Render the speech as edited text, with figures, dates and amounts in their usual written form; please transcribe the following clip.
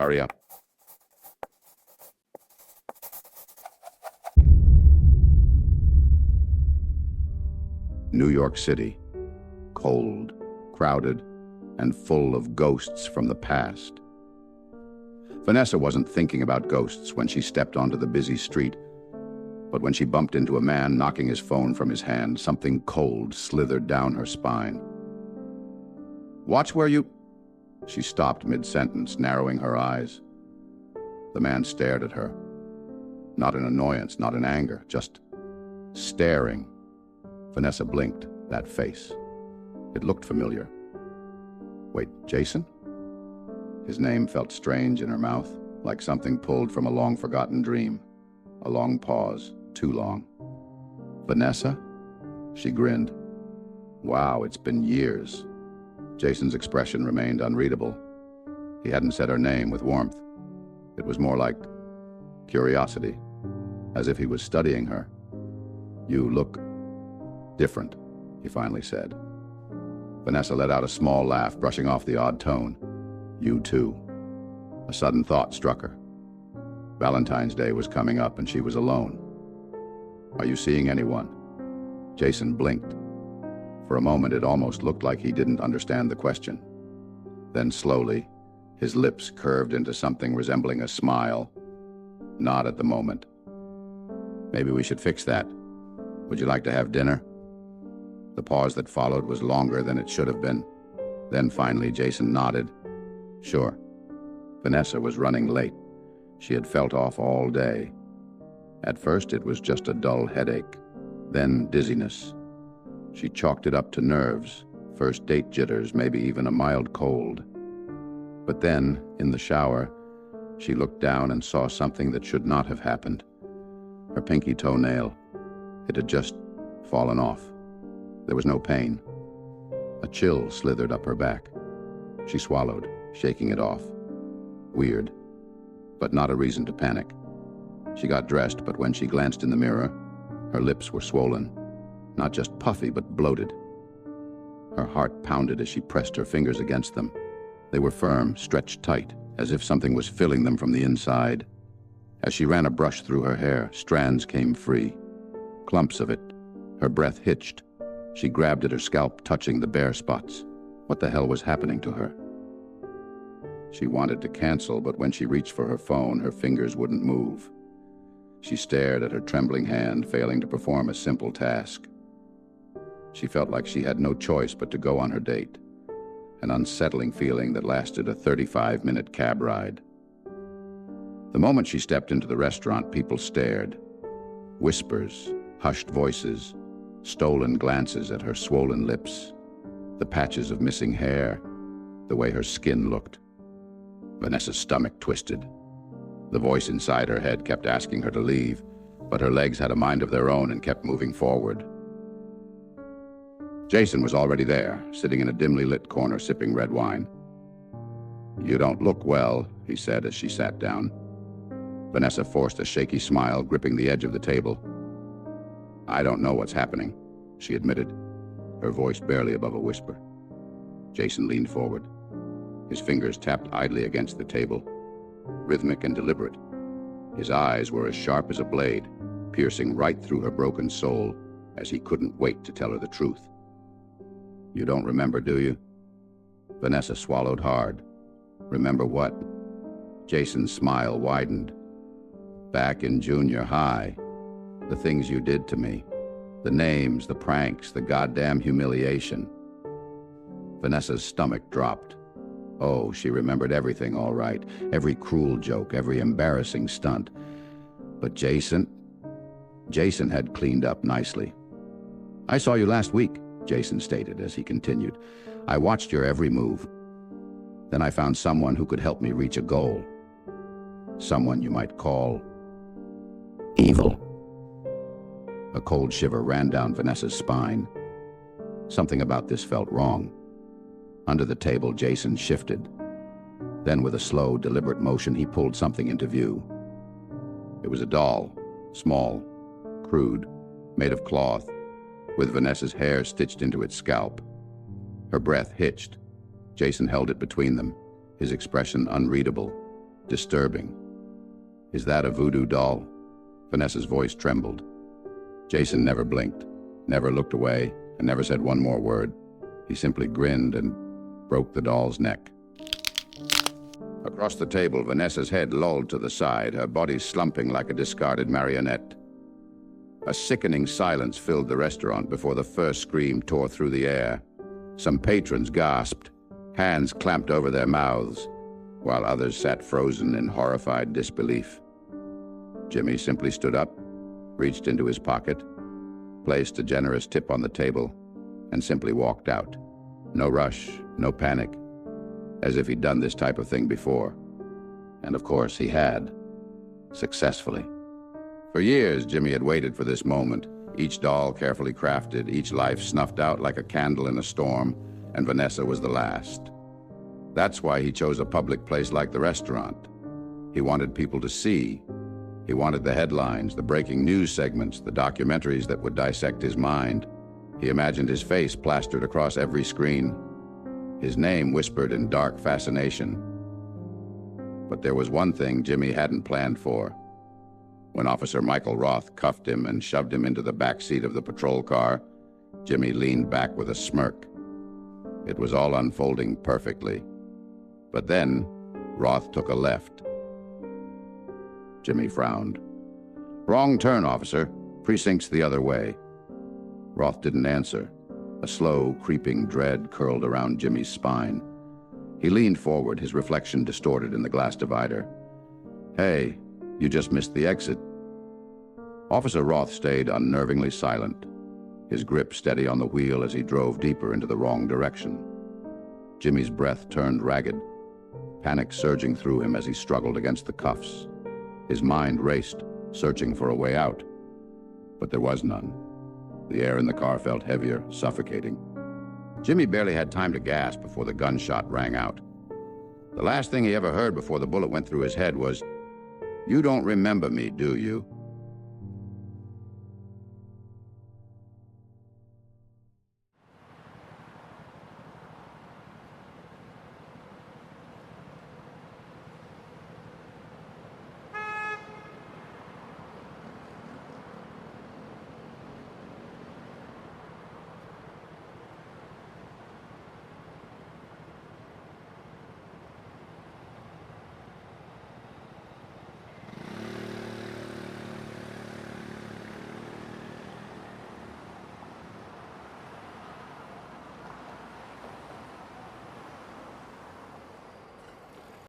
Hurry up. New York City. Cold, crowded, and full of ghosts from the past. Vanessa wasn't thinking about ghosts when she stepped onto the busy street, but when she bumped into a man knocking his phone from his hand, something cold slithered down her spine. "Watch where you—" She stopped mid-sentence, narrowing her eyes. The man stared at her. Not in annoyance, not in anger, just staring. Vanessa blinked, that face. It looked familiar. Wait, Jason? His name felt strange in her mouth, like something pulled from a long-forgotten dream. A long pause, too long. Vanessa? She grinned. Wow, it's been years. Jason's expression remained unreadable. He hadn't said her name with warmth. It was more like curiosity, as if he was studying her. "You look different," he finally said. Vanessa let out a small laugh, brushing off the odd tone. "You too." A sudden thought struck her. Valentine's Day was coming up and she was alone. "Are you seeing anyone?" Jason blinked. For a moment, it almost looked like he didn't understand the question. Then slowly, his lips curved into something resembling a smile. "Not at the moment." "Maybe we should fix that. Would you like to have dinner?" The pause that followed was longer than it should have been. Then finally, Jason nodded. "Sure." Vanessa was running late. She had felt off all day. At first, it was just a dull headache, then dizziness. She chalked it up to nerves, first date jitters, maybe even a mild cold. But then, in the shower, she looked down and saw something that should not have happened. Her pinky toenail. It had just fallen off. There was no pain. A chill slithered up her back. She swallowed, shaking it off. Weird, but not a reason to panic. She got dressed, but when she glanced in the mirror, her lips were swollen. Not just puffy, but bloated. Her heart pounded as she pressed her fingers against them. They were firm, stretched tight, as if something was filling them from the inside. As she ran a brush through her hair, strands came free. Clumps of it. Her breath hitched. She grabbed at her scalp, touching the bare spots. What the hell was happening to her? She wanted to cancel, but when she reached for her phone, her fingers wouldn't move. She stared at her trembling hand, failing to perform a simple task. She felt like she had no choice but to go on her date, an unsettling feeling that lasted a 35-minute cab ride. The moment she stepped into the restaurant, people stared. Whispers, hushed voices, stolen glances at her swollen lips, the patches of missing hair, the way her skin looked. Vanessa's stomach twisted. The voice inside her head kept asking her to leave, but her legs had a mind of their own and kept moving forward. Jason was already there, sitting in a dimly lit corner sipping red wine. "You don't look well," he said as she sat down. Vanessa forced a shaky smile, gripping the edge of the table. "I don't know what's happening," she admitted, her voice barely above a whisper. Jason leaned forward. His fingers tapped idly against the table, rhythmic and deliberate. His eyes were as sharp as a blade, piercing right through her broken soul, as he couldn't wait to tell her the truth. "You don't remember, do you?" Vanessa swallowed hard. "Remember what?" Jason's smile widened. "Back in junior high, the things you did to me, the names, the pranks, the goddamn humiliation." Vanessa's stomach dropped. Oh, she remembered everything all right, every cruel joke, every embarrassing stunt. But Jason had cleaned up nicely. "I saw you last week," Jason stated as he continued. "I watched your every move. Then I found someone who could help me reach a goal. Someone you might call evil." A cold shiver ran down Vanessa's spine. Something about this felt wrong. Under the table, Jason shifted. Then with a slow, deliberate motion, he pulled something into view. It was a doll, small, crude, made of cloth, with Vanessa's hair stitched into its scalp. Her breath hitched. Jason held it between them, his expression unreadable. disturbing. "Is that a voodoo doll?" Vanessa's voice trembled. Jason never blinked, never looked away, and never said one more word. He simply grinned and broke the doll's neck. Across the table, Vanessa's head lolled to the side, her body slumping like a discarded marionette. A sickening silence filled the restaurant before the first scream tore through the air. Some patrons gasped, hands clamped over their mouths, while others sat frozen in horrified disbelief. Jimmy simply stood up, reached into his pocket, placed a generous tip on the table, and simply walked out. No rush, no panic, as if he'd done this type of thing before. And of course he had, successfully. For years, Jimmy had waited for this moment, each doll carefully crafted, each life snuffed out like a candle in a storm, and Vanessa was the last. That's why he chose a public place like the restaurant. He wanted people to see. He wanted the headlines, the breaking news segments, the documentaries that would dissect his mind. He imagined his face plastered across every screen, his name whispered in dark fascination. But there was one thing Jimmy hadn't planned for. When Officer Michael Roth cuffed him and shoved him into the back seat of the patrol car, Jimmy leaned back with a smirk. It was all unfolding perfectly. But then, Roth took a left. Jimmy frowned. "Wrong turn, officer. Precinct's the other way." Roth didn't answer. A slow, creeping dread curled around Jimmy's spine. He leaned forward, his reflection distorted in the glass divider. "Hey, you just missed the exit." Officer Roth stayed unnervingly silent, his grip steady on the wheel as he drove deeper into the wrong direction. Jimmy's breath turned ragged, panic surging through him as he struggled against the cuffs. His mind raced, searching for a way out. But there was none. The air in the car felt heavier, suffocating. Jimmy barely had time to gasp before the gunshot rang out. The last thing he ever heard before the bullet went through his head was, "You don't remember me, do you?"